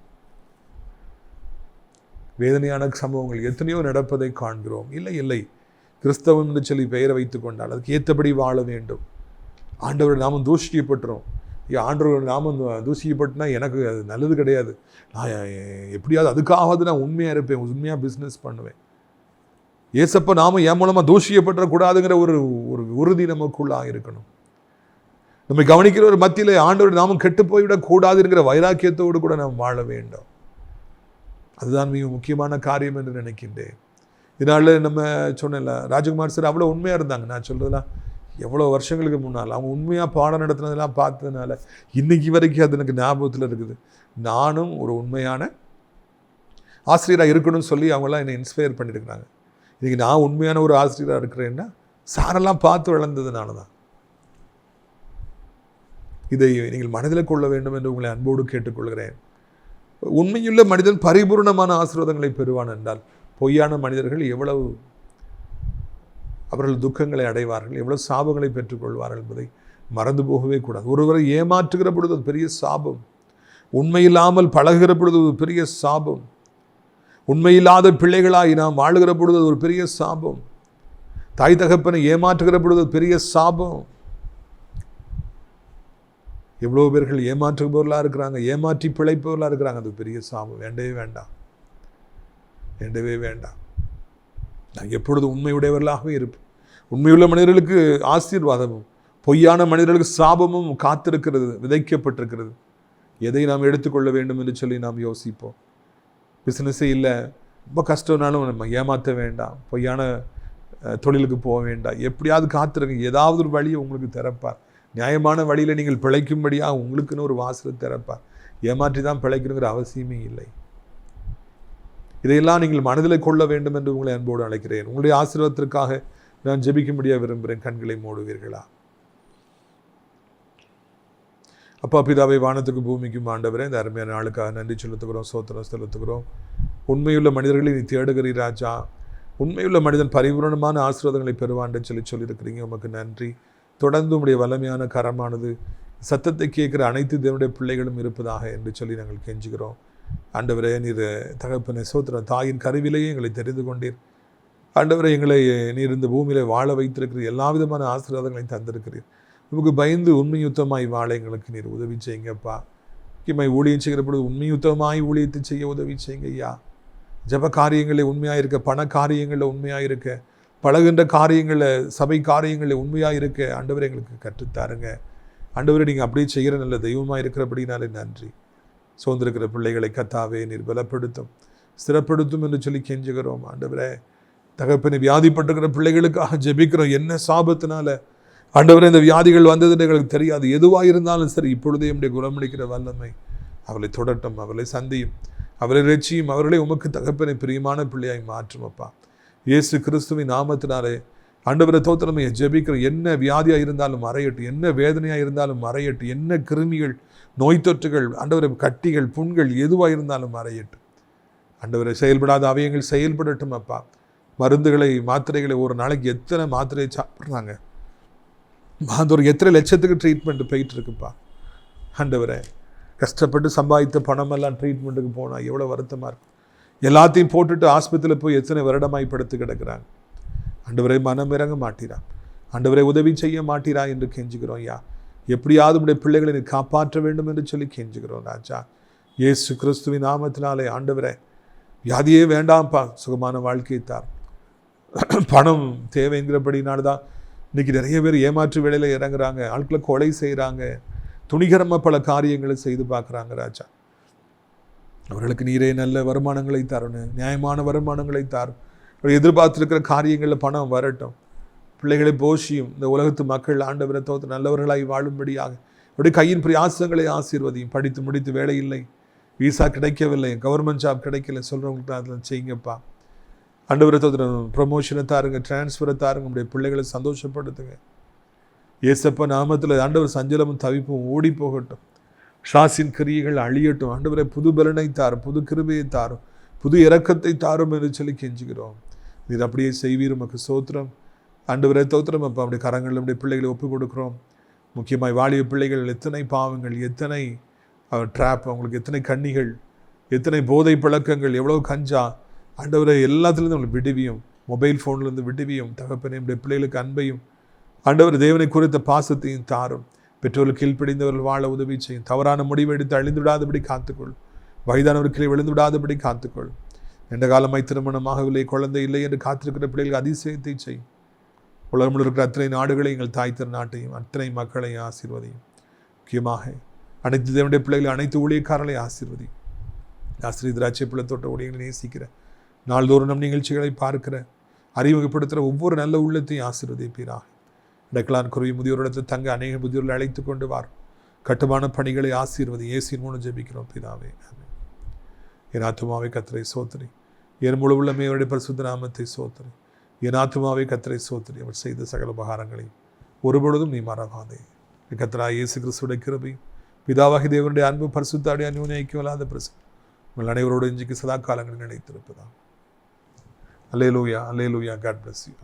வேதனையான சம்பவங்கள் எத்தனையோ நடப்பதை காண்கிறோம். இல்லை, கிறிஸ்தவன் என்று சொல்லி பெயரை வைத்து கொண்டால் அதுக்கு ஏற்றபடி வாழ வேண்டும். ஆண்டவர் நாமம் தூஷிக்கப்பட்டுரும். ஆண்டவர் நாமம் தூஷிக்கப்பட்டுனா எனக்கு அது நல்லது கிடையாது. நான் எப்படியாவது அதுக்காவது நான் உண்மையாக இருப்பேன், உண்மையாக பிஸ்னஸ் பண்ணுவேன். ஏசப்ப நாம என் மூலமாக தூஷிக்கப்பட்டுறக்கூடாதுங்கிற ஒரு உறுதி நமக்குள்ளாக இருக்கணும். நம்ம கவனிக்கிற ஒரு மத்தியில் ஆண்டவர் நாமும் கெட்டு போய்விடக்கூடாதுங்கிற வைராக்கியத்தோடு கூட நாம் வாழ வேண்டும். அதுதான் மிக முக்கியமான காரியம் என்று நினைக்கின்றேன். இதனால நம்ம சொன்னல, ராஜகுமார் சார் அவ்வளோ உண்மையாக இருந்தாங்க. நான் சொல்கிறதுலாம் எவ்வளோ வருஷங்களுக்கு முன்னால் அவங்க உண்மையாக பாடம் நடத்துனதெல்லாம் பார்த்ததுனால இன்றைக்கி வரைக்கும் அது எனக்கு ஞாபகத்தில் இருக்குது. நானும் ஒரு உண்மையான ஆசிரியராக இருக்கணும்னு சொல்லி அவங்களாம் என்னை இன்ஸ்பயர் பண்ணியிருக்கிறாங்க. இன்றைக்கி நான் உண்மையான ஒரு ஆசிரியராக இருக்கிறேன்னா சாரெல்லாம் பார்த்து வளர்ந்ததுனால தான். இதை நீங்கள் மனதில் கொள்ள வேண்டும் என்று உங்களை அன்போடு கேட்டுக்கொள்கிறேன். உண்மையுள்ள மனிதன் பரிபூர்ணமான ஆசீர்வாதங்களை பெறுவான் என்றால், பொய்யான மனிதர்கள் எவ்வளவு அவர்கள் துக்கங்களை அடைவார்கள், எவ்வளவு சாபங்களை பெற்றுக்கொள்வார்கள் என்பதை மறந்து போகவே கூடாது. ஒருவரை ஏமாற்றுகிற பொழுது அது பெரிய சாபம். உண்மையில்லாமல் பழகுகிற பொழுது ஒரு பெரிய சாபம். உண்மையில்லாத பிள்ளைகளாய் நாம் வாழுகிற பொழுது அது ஒரு பெரிய சாபம். தாய் தகப்பனை ஏமாற்றுகிற பொழுது அது பெரிய சாபம். எவ்வளோ பேர்கள் ஏமாற்றுபவர்களாக இருக்கிறாங்க, ஏமாற்றி பிழைப்பவர்களாக இருக்கிறாங்க. அது பெரிய சாபம். வேண்டவே வேண்டாம். நான் எப்பொழுது உண்மையுடையவர்களாகவே இருப்பேன். உண்மையுள்ள மனிதர்களுக்கு ஆசீர்வாதமும் பொய்யான மனிதர்களுக்கு சாபமும் காத்திருக்கிறது, விதைக்கப்பட்டிருக்கிறது. எதை நாம் எடுத்துக்கொள்ள வேண்டும் என்று சொல்லி நாம் யோசிப்போம். பிஸ்னஸே இல்லை, ரொம்ப கஷ்டம்னாலும் நம்ம ஏமாற்ற வேண்டாம், பொய்யான தொழிலுக்கு போக வேண்டாம். எப்படியாவது காத்திருங்க, ஏதாவது ஒரு வழியை உங்களுக்கு திறப்பார். நியாயமான வழியில் நீங்கள் பிழைக்கும்படியாக உங்களுக்குன்னு ஒரு வாசலை திறப்பார். ஏமாற்றி தான் பிழைக்கணுங்கிற அவசியமே இல்லை. இதையெல்லாம் நீங்கள் மனதில் கொள்ள வேண்டும் என்று உங்களை அன்போடு அழைக்கிறேன். உங்களுடைய ஆசீர்வாதத்திற்காக நான் ஜெபிக்கும்படியாக விரும்புகிறேன். கண்களை மூடுவீர்களா? அப்பா பிதாவை, வானத்துக்கு பூமிக்கும் ஆண்டவரே, இந்த அருமையான நாளுக்காக நன்றி செலுத்துகிறோம், சோத்திரம் செலுத்துகிறோம். உண்மையுள்ள மனிதர்களை நீ தேடுகிறீர் ராஜா. உண்மையுள்ள மனிதன் பரிபூர்ணமான ஆசீர்வாதங்களை பெறுவான்னு சொல்லியிருக்கிறீங்க. உமக்கு நன்றி. தொடர்ந்து உடைய வல்லமையான கரமானது சத்தத்தை கேட்குற அனைத்து தேவனுடைய பிள்ளைகளும் இருப்பதாக என்று சொல்லி நாங்கள் கெஞ்சுகிறோம். ஆண்டவரே, நீர் தகப்பனை சோத்திரம், தாயின் கருவிலேயே எங்களை தெரிந்து கொண்டீர். ஆண்டவரை, எங்களை நீர் இந்த பூமியில வாழ வைத்திருக்கிறீர். எல்லா விதமான ஆசீர்வாதங்களையும் தந்திருக்கிறீர். நமக்கு பயந்து உண்மை யுத்தமாய் வாழ எங்களுக்கு நீர் உதவி செய்யுங்கப்பா. முக்கியமாக ஊழியம் செய்கிற பொழுது உண்மையுத்தமாய் ஊழியத்தை செய்ய உதவி செய்யுங்க ஐயா. ஜப காரியங்களில் உண்மையாக இருக்க, பண காரியங்களில் உண்மையாக இருக்க, பழகுகின்ற காரியங்களில், சபை காரியங்களில் உண்மையாக இருக்க ஆண்டவரை எங்களுக்கு கற்றுத்தாருங்க. ஆண்டவரை நீங்கள் அப்படியே செய்கிற நல்ல தெய்வமாக இருக்கிறபடினாலே நன்றி. சோர்ந்திருக்கிற பிள்ளைகளை கர்த்தாவே நீர் பலப்படுத்தும், ஸ்திரப்படுத்தும் என்று சொல்லி கெஞ்சுகிறோம். ஆண்டவரே தகப்பனை வியாதிப்பட்டிருக்கிற பிள்ளைகளுக்காக ஜெபிக்கிறோம். என்ன சாபத்தினால ஆண்டவரே இந்த வியாதிகள் வந்ததுன்னு எங்களுக்கு தெரியாது. எதுவாக இருந்தாலும் சரி, இப்பொழுதே நம்முடைய குணமளிக்கிற வல்லமை அவளை தொடட்டும், அவளை சந்தியும், அவரை ரட்சியும், அவர்களை உமக்கு தகப்பனை பிரியமான பிள்ளையாய் மாற்றும் அப்பா. இயேசு கிறிஸ்துவின் நாமத்தினாலே ஆண்டவரை தோத்திரமே ஜெபிக்கிறோம். என்ன வியாதியாக இருந்தாலும் மறையட்டும், என்ன வேதனையாக இருந்தாலும் மறையட்டும், என்ன கிருமிகள், நோய் தொற்றுகள், ஆண்டவரை கட்டிகள், புண்கள் எதுவாக இருந்தாலும் மறையட்டும். ஆண்டவரை செயல்படாத அவயங்கள் செயல்படட்டும் அப்பா. மருந்துகளை, மாத்திரைகளை, ஒரு நாளைக்கு எத்தனை மாத்திரையை சாப்பிட்றாங்க, ஒரு எத்தனை லட்சத்துக்கு ட்ரீட்மெண்ட் போயிட்டு இருக்குப்பா. ஆண்டவரை கஷ்டப்பட்டு சம்பாதித்த பணமெல்லாம் ட்ரீட்மெண்ட்டுக்கு போனால் எவ்வளோ வருத்தமாக இருக்கும். எல்லாத்தையும் போட்டுட்டு ஆஸ்பத்திரியில் போய் எத்தனை வருடமாய் படுத்து கிடக்கிறாங்க. ஆண்டவரை மனம் இறங்க மாட்டீரா, ஆண்டவரை உதவி செய்ய மாட்டீரா என்று கெஞ்சுகிறோம் ஐயா. எப்படியாவது உடைய பிள்ளைகளை நீ காப்பாற்ற வேண்டும் என்று சொல்லி கெஞ்சுகிறோம் ராஜா. இயேசு கிறிஸ்துவின் நாமத்தினாலே ஆண்டவரை வியாதியே வேண்டாம்ப்பா, சுகமான வாழ்க்கையை தார். பணம் தேவைங்கிறபடினால்தான் இன்றைக்கி நிறைய பேர் ஏமாற்று வேலையில் இறங்குறாங்க, ஆட்களை கொலை செய்கிறாங்க, துணிகரமாக பல காரியங்களை செய்து பார்க்குறாங்க ராஜா. அவர்களுக்கு நீரே நல்ல வருமானங்களை தரணும், நியாயமான வருமானங்களை தாரும். எதிர்பார்த்துருக்கிற காரியங்களில் பணம் வரட்டும். பிள்ளைகளை போஷியும், இந்த உலகத்து மக்கள் ஆண்டவரை தோற்று நல்லவர்களாய் வாழும்படியாக அவருடைய கையின் பிரயாசங்களை ஆசீர்வதியும். படித்து முடித்து வேலை இல்லை, வீசா கிடைக்கவில்லை, கவர்மெண்ட் ஜாப் கிடைக்கல சொல்கிறவங்களுக்கு அதில் செய்யுங்கப்பா. ஆண்டவரை தோற்று ப்ரொமோஷனை தாருங்க, டிரான்ஸ்ஃபரை தாருங்க, நம்முடைய பிள்ளைகளை சந்தோஷப்படுத்துங்க. ஏசப்பா நாமத்தில் ஆண்டவர் சஞ்சலமும் தவிப்பும் ஓடி போகட்டும், ஷாசின் கிரியைகள் அழியட்டும். ஆண்டவரை புது பலனை தாரும், புது கிருபையை தாரும், புது இரக்கத்தை தாரும் என்று சொல்லி கெஞ்சுகிறோம். நீர் அப்படியே செய்வீர், உமக்கு சோத்திரம். ஆண்டவரை தோத்திரம் அப்பா. அப்படி கரங்கள் நம்முடைய பிள்ளைகளை ஒப்புக் கொடுக்குறோம். முக்கியமாக வாலிப பிள்ளைகள் எத்தனை பாவங்கள், எத்தனை ட்ராப், அவங்களுக்கு எத்தனை கண்ணிகள், எத்தனை போதை பழக்கங்கள், எவ்வளோ கஞ்சா. ஆண்டவரை எல்லாத்துலேருந்து அவங்களை விடுவியும், மொபைல் ஃபோன்லேருந்து விடுவியும். தகப்பனே நம்முடைய பிள்ளைகளுக்கு அன்பையும், ஆண்டவர் தேவனை குறித்த பாசத்தையும் தாரும். பெற்றோர்கள் கீழ்ப்பிடிந்தவர்கள் வாழ உதவி செய்யும். தவறான முடிவு எடுத்து அழிந்து விடாதபடி காத்துக்கொள். வயதானவர்களை விழுந்து விடாதபடி காத்துக்கொள். எந்த காலமாய் திருமணமாகவில்லை, குழந்தை இல்லை என்று காத்திருக்கிற பிள்ளைகளுக்கு அதிசயத்தை செய்யும். உலகம் இருக்கிற அத்தனை நாடுகளை, எங்கள் தாய் திருநாட்டையும் அத்தனை மக்களையும் ஆசீர்வதியும். முக்கியமாக அனைத்து தேவனுடைய பிள்ளைகளை, அனைத்து ஊழியக்காரர்களை ஆசீர்வதியும். ஆசிரியர் திராட்சை பிள்ளை தோட்ட ஊழியர்களை நேசிக்கிற, நாள்தோறும் நம் நிகழ்ச்சிகளை பார்க்கிற, அறிமுகப்படுத்துகிற ஒவ்வொரு நல்ல உள்ளத்தையும் ஆசீர்வதிப்பீராக. இடக்கலான் குருவி முதியோரிடத்தில் தங்க அநேக முதியோர்களை அழைத்து கொண்டு வாரும். கட்டுமான பணிகளை ஆசீர்வதி. இயேசுவின் மூலம் ஜெபிக்கிறோம் பிதாவே. என் ஆத்துமாவை கர்த்தரை சோத்திரி, என் முழு உள்ளமே அவருடைய பரிசுத்த நாமத்தை சோத்திரி. என் ஆத்துமாவை கர்த்தரை சோத்திரி, அவர் செய்த சகல உபகாரங்களையும் ஒருபொழுதும் நீ மறவாதே. கர்த்தராகிய இயேசு கிறிஸ்துவின் கிருபையும், பிதாவாகிய தேவனுடைய அன்பு, பரிசுத்த அந்யோன்ய ஐக்கியமில்லாத பிரசன்னம் உங்கள் அனைவரோடு இன்றைக்கு சதா காலங்களில் நிலைத்திருப்பதாம். Alleluia, alleluia. God bless you.